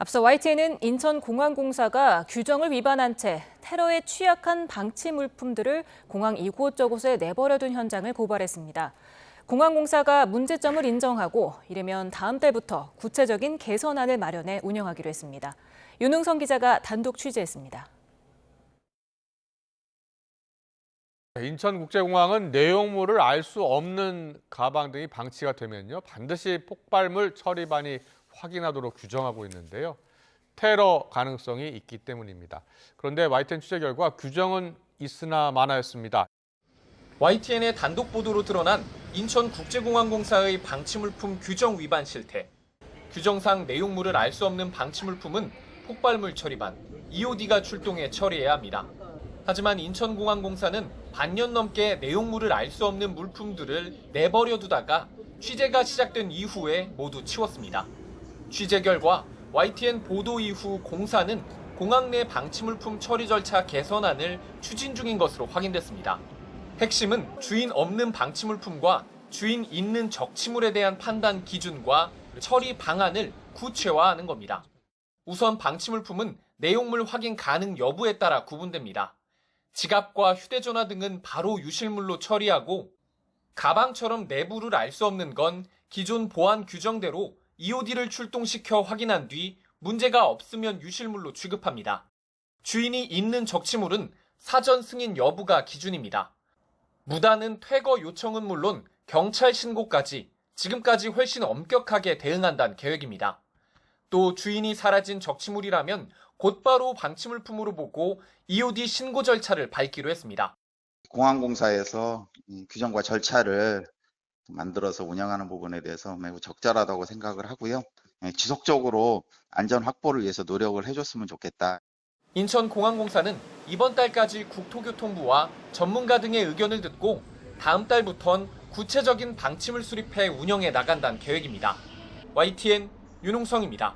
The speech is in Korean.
앞서 YTN은 인천공항공사가 규정을 위반한 채 테러에 취약한 방치 물품들을 공항 이곳저곳에 내버려둔 현장을 고발했습니다. 공항공사가 문제점을 인정하고 이르면 다음 달부터 구체적인 개선안을 마련해 운영하기로 했습니다. 윤웅성 기자가 단독 취재했습니다. 인천국제공항은 내용물을 알 수 없는 가방 등이 방치가 되면요, 반드시 폭발물 처리반이 확인하도록 규정하고 있는데요. 테러 가능성이 있기 때문입니다. 그런데 YTN 취재 결과 규정은 있으나 마나였습니다. YTN의 단독 보도로 드러난 인천국제공항공사의 방치물품 규정 위반 실태. 규정상 내용물을 알 수 없는 방치물품은 폭발물 처리반, EOD가 출동해 처리해야 합니다. 하지만 인천공항공사는 반년 넘게 내용물을 알 수 없는 물품들을 내버려 두다가 취재가 시작된 이후에 모두 치웠습니다. 취재 결과 YTN 보도 이후 공사는 공항 내 방치물품 처리 절차 개선안을 추진 중인 것으로 확인됐습니다. 핵심은 주인 없는 방치물품과 주인 있는 적치물에 대한 판단 기준과 처리 방안을 구체화하는 겁니다. 우선 방치물품은 내용물 확인 가능 여부에 따라 구분됩니다. 지갑과 휴대전화 등은 바로 유실물로 처리하고 가방처럼 내부를 알 수 없는 건 기존 보안 규정대로 EOD를 출동시켜 확인한 뒤 문제가 없으면 유실물로 취급합니다. 주인이 있는 적치물은 사전 승인 여부가 기준입니다. 무단은 퇴거 요청은 물론 경찰 신고까지 지금까지 훨씬 엄격하게 대응한다는 계획입니다. 또 주인이 사라진 적치물이라면 곧바로 방치물품으로 보고 EOD 신고 절차를 밟기로 했습니다. 공항공사에서 규정과 절차를 만들어서 운영하는 부분에 대해서 매우 적절하다고 생각을 하고요. 지속적으로 안전 확보를 위해서 노력을 해줬으면 좋겠다. 인천공항공사는 이번 달까지 국토교통부와 전문가 등의 의견을 듣고 다음 달부턴 구체적인 방침을 수립해 운영해 나간다는 계획입니다. YTN 윤웅성입니다.